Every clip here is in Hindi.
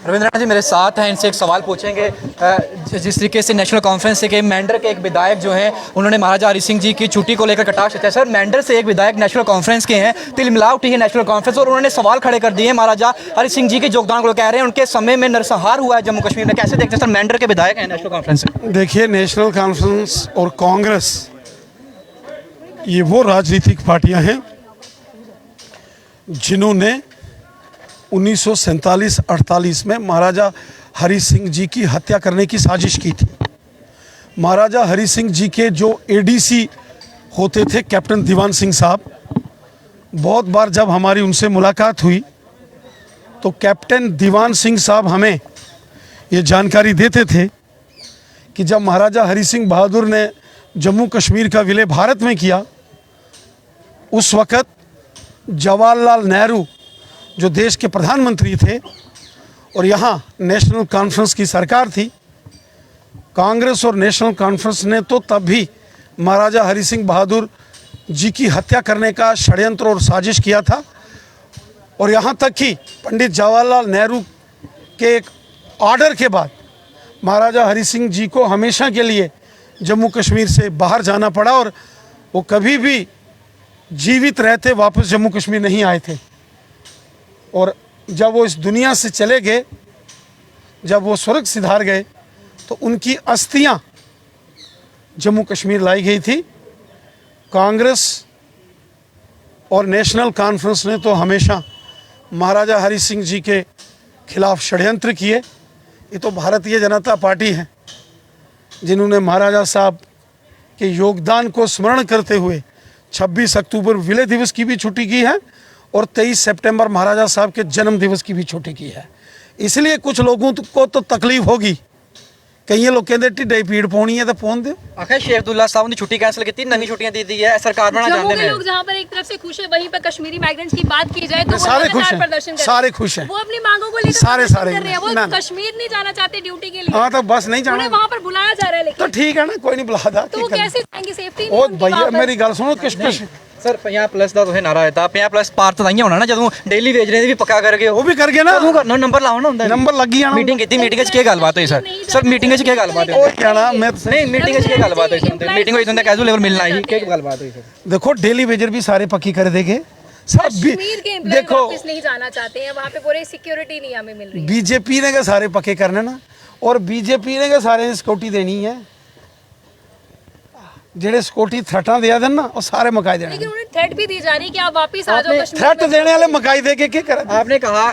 रविंद्र राणा जी मेरे साथ हैं, इनसे एक सवाल पूछेंगे। जिस तरीके से नेशनल कॉन्फ्रेंस से कि मेंढर के एक विधायक जो हैं उन्होंने महाराजा हरि सिंह जी की छुट्टी को लेकर कटाक्ष किया। सर, मेंढर से एक विधायक नेशनल कॉन्फ्रेंस के हैं, तिलमिला उठी है नेशनल कॉन्फ्रेंस और उन्होंने सवाल खड़े कर दिए महाराजा हरि सिंह जी के योगदान को। कह रहे हैं उनके समय में नरसंहार हुआ है जम्मू कश्मीर में। कैसे देखते हैं सर, मेंढर के विधायक हैं नेशनल कॉन्फ्रेंस से? देखिए, नेशनल कॉन्फ्रेंस और कांग्रेस ये वो राजनीतिक पार्टियां हैं जिन्होंने 1947-48 में महाराजा हरि सिंह जी की हत्या करने की साजिश की थी। महाराजा हरि सिंह जी के जो एडीसी होते थे कैप्टन दीवान सिंह साहब, बहुत बार जब हमारी उनसे मुलाकात हुई तो कैप्टन दीवान सिंह साहब हमें ये जानकारी देते थे कि जब महाराजा हरि सिंह बहादुर ने जम्मू कश्मीर का विलय भारत में किया, उस वक़्त जवाहरलाल नेहरू जो देश के प्रधानमंत्री थे और यहाँ नेशनल कॉन्फ्रेंस की सरकार थी, कांग्रेस और नेशनल कॉन्फ्रेंस ने तो तब भी महाराजा हरि सिंह बहादुर जी की हत्या करने का षड्यंत्र और साजिश किया था। और यहाँ तक कि पंडित जवाहरलाल नेहरू के एक ऑर्डर के बाद महाराजा हरि सिंह जी को हमेशा के लिए जम्मू कश्मीर से बाहर जाना पड़ा और वो कभी भी जीवित रहते वापस जम्मू कश्मीर नहीं आए थे। और जब वो इस दुनिया से चले गए, जब वो स्वर्ग सिधार गए, तो उनकी अस्थियां जम्मू कश्मीर लाई गई थी। कांग्रेस और नेशनल कॉन्फ्रेंस ने तो हमेशा महाराजा हरि सिंह जी के खिलाफ षड्यंत्र किए। ये तो भारतीय जनता पार्टी है जिन्होंने महाराजा साहब के योगदान को स्मरण करते हुए 26 अक्टूबर विलय दिवस की भी छुट्टी की है और 23 सितंबर महाराजा साहब के जन्म दिवस की भी छुट्टी की है। इसलिए कुछ लोगों को तो तकलीफ होगी। कई लोग कहते ढिड्डे पीड़ पानी है तो पहुंच दो। आखिर शेख अब्दुल्ला साहब ने छुट्टी कैंसिल की थी, नई छुट्टियां दी दी है सरकार बनाना चाहते हैं। लोग जहां पर एक तरफ से खुश है, वहीं पर कश्मीरी माइग्रेंट्स की बात की जाए तो सारे खुश हैं, सारे खुश हैं, वो अपनी मांगों को लेकर सारे कर रहे हैं। वो कश्मीर नहीं जाना चाहते ड्यूटी के लिए। हाँ, तो बस नहीं जाना, वहाँ पर बुलाया जा रहा है। तो ठीक है ना, कोई नहीं बुलाता तो वो कैसे जाएंगे? सेफ्टी ओ भैया मेरी गल सुनो, किश सर 50 प्लस का तो नारा है 50 प्लस पार तो नहीं होना ना, जब डेली वेज रहे भी पक्का करके वो भी करके ना नंबर लाओ ना, नंबर लगी जाना। मीटिंग की मीटिंग च क्या गलबात हुई सर? सर मीटिंग च क्या गलबात हुई? क्या ना मैं नहीं मीटिंग च क्या गलबात हुई? मीटिंग हुई तो कैजुअल लेवल मिलना ही क्या गलबात हुई? देखो, डेली वेजर भी सारे पक्की कर देंगे सब भी। देखो वापस नहीं जाना चाहते हैं, वहाँ पे पूरी सिक्योरिटी नहीं हमें मिल रही। बीजेपी ने सारे पक्के करने ना, और बीजेपी ने सारे सिक्योरिटी देनी है। जेडे सिक्योरिटी थ्रेटा दिया देना वो सारे मकाई देने। लेकिन उन्हें थ्रेट भी दी जा रही है कि आप वापस आ जाओ कश्मीर। थ्रेट देने वाले मकाई दे के क्या करें? आपने कहा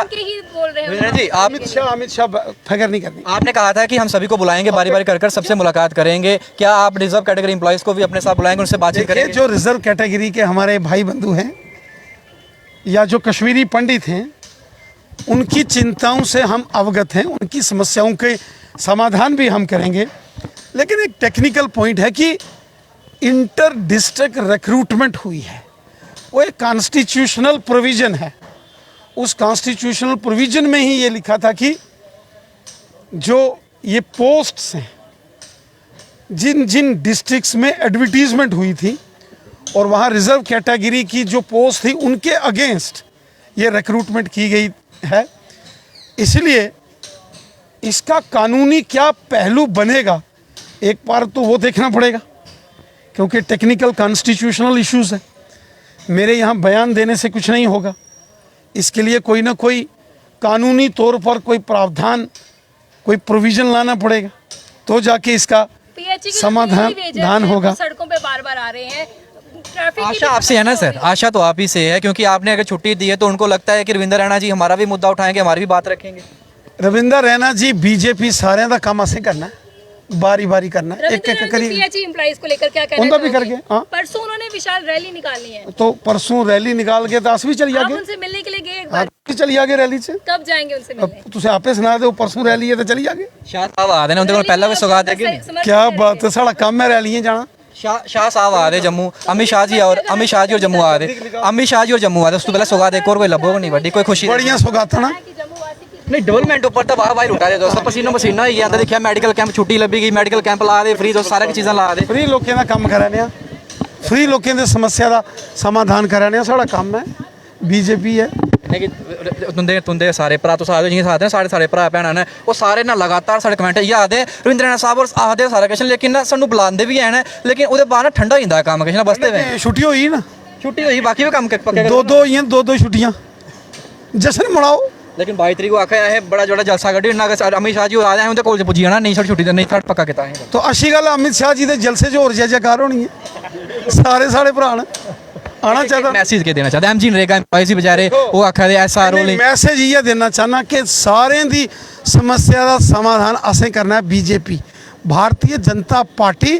के ही बोल रहे हैं जी, अमित शाह फिक्र नहीं करनी। आपने कहा था कि हम सभी को बुलाएंगे, बारी बारी कर सबसे मुलाकात करेंगे। क्या आप रिजर्व कैटेगरी एम्प्लॉइज को भी अपने साथ बुलाएंगे, उनसे बातचीत करेंगे? जो रिजर्व कैटेगरी के हमारे भाई बंधु हैं या जो कश्मीरी पंडित हैं, उनकी चिंताओं से हम अवगत हैं, उनकी समस्याओं के समाधान भी हम करेंगे। लेकिन एक टेक्निकल पॉइंट है कि इंटर डिस्ट्रिक्ट रिक्रूटमेंट हुई है, वो एक कॉन्स्टिट्यूशनल प्रोविज़न है। उस कॉन्स्टिट्यूशनल प्रोविज़न में ही ये लिखा था कि जो ये पोस्ट्स हैं, जिन जिन डिस्ट्रिक्ट्स में एडवर्टीजमेंट हुई थी और वहाँ रिजर्व कैटेगरी की जो पोस्ट थी, उनके अगेंस्ट ये रिक्रूटमेंट की गई है। इसलिए इसका कानूनी क्या पहलू बनेगा, एक बार तो वो देखना पड़ेगा, क्योंकि टेक्निकल कॉन्स्टिट्यूशनल इश्यूज है। मेरे यहाँ बयान देने से कुछ नहीं होगा, इसके लिए कोई ना कोई कानूनी तौर पर कोई प्रावधान, कोई प्रोविज़न लाना पड़ेगा, तो जाके इसका समाधान होगा। सड़कों पे बार-बार आ रहे हैं। आशा आपसे है ना सर? आशा तो आप ही से है, क्योंकि आपने अगर छुट्टी दी है तो उनको लगता है कि रविंद्र रैना जी हमारा भी मुद्दा उठाएंगे, हमारी भी बात रखेंगे। रविंद्र रैना जी बीजेपी सारे का काम असें करना है, बारी बारी करना है, एक एक करी। एम्प्लॉइज को लेकर क्या कहना उनका भी करके। हाँ, परसों उन्होंने विशाल रैली निकालनी है, तो परसों रैली निकाल के दस भी चली आगे। उनसे मिलने के लिए गए एक बार चली आगे रैली से। कब जाएंगे उनसे मिलने? तुझे आपे सुना दो, परसों रैली है तो चली आगे। शाह साहब आ रहे हैं, उनके पहला भी सौगात है। क्या बात है, सारा काम है रैली जाना। शाह साहब आ रहे जम्मू, अमित शाह जी और जम्मू आ रहे, अमित शाह जी और जम्मू आ रहे। उसको पहले सौगात एक और कोई लभोग नहीं, बड़ी कोई खुशी बढ़िया सौगात ना नहीं। डेवलपमेंट ऊपर तो वाह भाई लुटा दे दोस्तों, पसीनो पसीना ही आता। देखिए मेडिकल कैंप छुट्टी लभी गई, मेडिकल कैंप ला दे फ्री, दोस्त सारी चीज़ां ला दे। फ्री लोगों का काम कराने, फ्री लोगों की समस्या का समाधान कराने साड़ा काम है। बीजेपी है। तुंदे तुंदे सारे भरा तुस आखदे जियां साथ साढ़े सारे भरा भैनां न ओह् सारे ना लगातार साढ़े कमेंट इ'यै आखदे रविंद्र रैना साहब होर आखदे सारा किश लेकिन ना सानूं बुलांदे भी हैन लेकिन ओह्दे बाद ना ठंडा होई जंदा कम्म किश ना बसते हुए छुट्टी हुई ना, छुट्टी होई बाकी भी कम्म पक्के दो होई दो छुट्टियां, जश्न मनाओ। लेकिन 22 तरीक को आखे असें बड़ा जोड़ा जलसा कड्ढी ना अमित शाह जी होर आखदे असें उं'दे कोल पुज्जी जाना नहीं साढ़ी छुट्टी नहीं साढ़ा पक्का कीता असें तो अच्छी गल अमित शाह जी के जलसे च होर जयकार होनी है, सारे साढ़े भरा न आना चाहिए। मैसेज के देना चाहते एमजी नरेगा एम्प्लॉइज ही बेचारे वो आखा दे एसआरओ नहीं, मैसेज इ'यै देना चाहना कि सारें दी समस्या का समाधान असें करना है बीजेपी भारतीय जनता पार्टी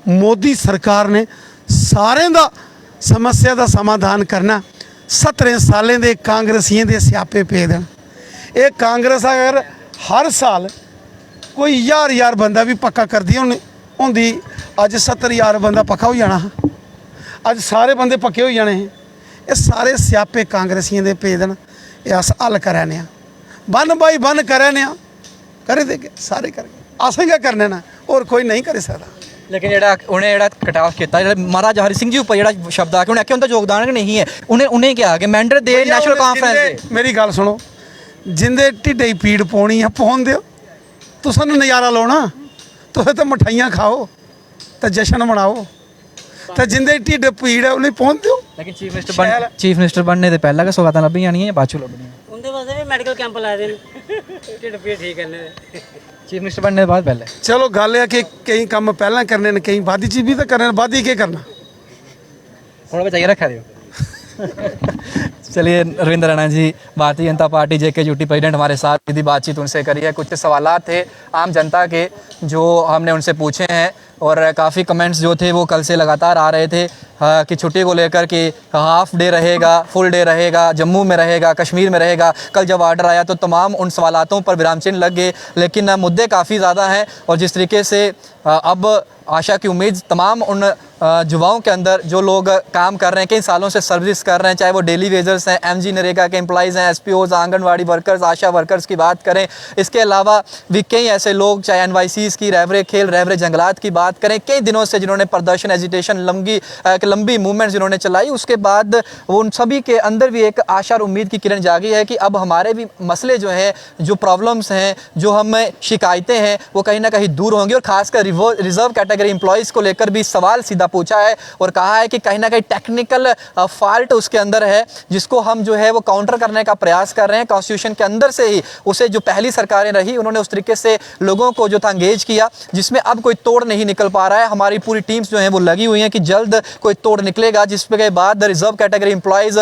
मोदी सरकार ने सारें दा समस्या का समाधान करना। 17 सालें दे कांग्रेसियें दे स्यापे पे देन ये कांग्रेस अगर हर साल कोई 1000 बंदा भी पक्का कर दी होंदी अज 70,000 बंदा पक्का हो जाना, अज सारे बंदे पक्के हो जाने हैं। ये सारे स्यापे कांग्रेसियें दे पे देन ये अस हल कराने बन बाई बन कराने करे देगे सारे करके असें क्या करने ना और कोई नहीं कर सकता। लेकिन जेह्ड़ा उ'नें जेह्ड़ा कटाफ कीता जेह्ड़ा महाराजा हरि सिंह जी उप्पर जेह्ड़ा शब्द आके उ'नें आखेआ उं'दा योगदान गै नहीं है उ'नें क्या कि मैंडर दे नेशनल कॉन्फ्रेंस मेरी गल सुनो जिंदे ढिड्डे गी पीड़ पौनी है पौन दिओ तुसां नज़ारा लाना तुसें तो मिठाइयां खाओ तो जश्न मनाओ तो जिंदे ढिड्ड पीड़ है उन्हें पौन दिओ। लेकिन चीफ मिनिस्टर बनने ते पैह्लें गै सौगातां लब्भी जानियां जां बाद चों लब्भनियां उं'दे वास्ते भी मैडिकल कैंप लाए दे न ढिड्ड पीड़ ठीक करने दे। चीफ मिनिस्टर बनने दे बाद पैह्लें चलो गल है कि कई कम पहला करने कई बाद च भी तो करने बाद ही केह् करना थोड़ा बचाइए रखा दियो। चलिए रविंद्र रैना जी भारतीय जनता पार्टी जेके यूटी प्रेसिडेंट हमारे साथ सीधी बातचीत उनसे करी है। कुछ सवालात थे आम जनता के जो हमने उनसे पूछे हैं और काफ़ी कमेंट्स जो थे वो कल से लगातार आ रहे थे कि छुट्टी को लेकर कि हाफ डे रहेगा फुल डे रहेगा जम्मू में रहेगा कश्मीर में रहेगा। कल जब ऑर्डर आया तो तमाम उन सवालातों पर विराम चिन्ह लग गए लेकिन मुद्दे काफ़ी ज़्यादा हैं और जिस तरीके से अब आशा की उम्मीद तमाम उन युवाओं के अंदर जो लोग काम कर रहे हैं कई सालों से सर्विस कर रहे हैं चाहे वो डेली वेजर्स हैं एमजी नरेगा के एम्प्लॉइज़ हैं एसपीओज आंगनवाड़ी वर्कर्स आशा वर्कर्स की बात करें इसके अलावा भी कई ऐसे लोग चाहे एनवाईसीज़ की रहबरे खेल रहबरे जंगलात की बात करें कई दिनों से जिन्होंने प्रदर्शन एजिटेशन लंबी मूवमेंट जिन्होंने चलाई उसके बाद उन सभी के अंदर भी एक आशा और उम्मीद की किरण जागी है कि अब हमारे भी मसले जो हैं जो प्रॉब्लम्स हैं जो हमें शिकायतें हैं वो कहीं ना कहीं दूर होंगी और खासकर रिजर्व कैटेगरी एम्प्लॉइज़ को लेकर भी सवाल सीधा पूछा है और कहा है कि कहीं ना कहीं टेक्निकल फॉल्ट उसके अंदर है जिसको हम जो है वो काउंटर करने का प्रयास कर रहे हैं। कॉन्स्टिट्यूशन के अंदर से ही उसे जो पहली सरकारें रही उन्होंने उस तरीके से लोगों को जो था एंगेज किया जिसमें अब कोई तोड़ नहीं निकल पा रहा है। हमारी पूरी टीम्स जो हैं वो लगी हुई हैं कि जल्द कोई तोड़ निकलेगा जिसके बाद रिजर्व कैटेगरी एम्प्लॉइज़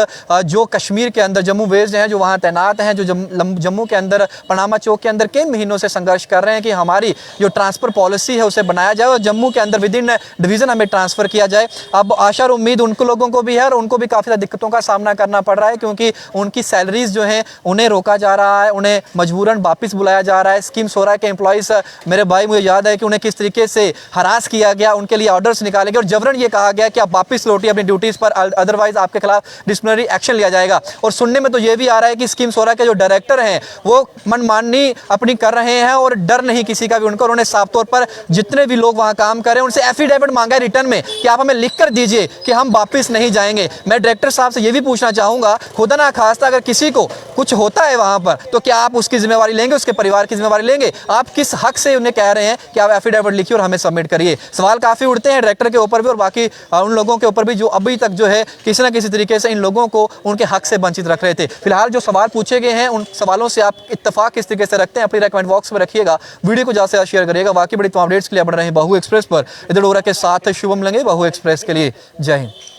जो कश्मीर के अंदर जम्मू बेस्ड हैं जो वहाँ तैनात हैं जो जम्मू के अंदर पनामा चौक के अंदर कई महीनों से संघर्ष कर रहे हैं कि हमारी जो ट्रांसफ़र पॉलिसी है उसे बनाया जाए और जम्मू के अंदर विद इन डिवीज़न हमें ट्रांसफ़र किया जाए। अब आशा और उम्मीद उनको लोगों को भी है और उनको भी काफ़ी ज़्यादा दिक्कतों का सामना करना पड़ रहा है क्योंकि उनकी सैलरीज जो हैं उन्हें रोका जा रहा है उन्हें मजबूरन वापस बुलाया जा रहा है। स्कीम सोरा के एम्प्लॉइज़ मेरे भाई मुझे याद है कि उन्हें किस तरीके से हरास किया गया उनके लिए ऑर्डर्स निकाले गए और जबरन ये कहा गया कि आप वापस लौटिए अपनी ड्यूटीज़ पर अदरवाइज आपके खिलाफ डिसिप्लिनरी एक्शन लिया जाएगा। और सुनने में तो ये भी आ रहा है कि स्कीम सोरा के जो डायरेक्टर हैं वो मनमानी अपनी कर रहे हैं और डर नहीं किसी का भी उनका उन्होंने साफ तौर पर जितने भी लोग वहाँ काम कर रहे हैं उनसे एफिडेविट मांगा है रिटर्न में कि आप हमें लिख कर दीजिए कि हम वापस नहीं जाएंगे। मैं डायरेक्टर साहब से ये भी पूछना चाहूँगा खुदा ना खास्ता अगर किसी को कुछ होता है वहाँ पर तो क्या आप उसकी जिम्मेवारी लेंगे उसके परिवार की जिम्मेवारी लेंगे? आप किस हक से उन्हें कह रहे हैं कि आप एफिडेविट लिखिए और हमें सबमिट करिए? सवाल काफ़ी उठते हैं डायरेक्टर के ऊपर भी और बाकी उन लोगों के ऊपर भी जो अभी तक जो है किसी न किसी तरीके से इन लोगों को उनके हक से वंचित रख रहे थे। फिलहाल जो सवाल पूछे गए हैं उन सवालों से आप इत्तेफाक किस तरीके से रखते हैं अपनी कमेंट बॉक्स में रखिएगा। वीडियो को ज़्यादा से शेयर करिएगा। बाकी बड़ी तमाम अपडेट्स के लिए बन रहे हैं बहु एक्सप्रेस पर इधर के साथ शुभम लंगे बहु एक्सप्रेस के लिए जय हिंद।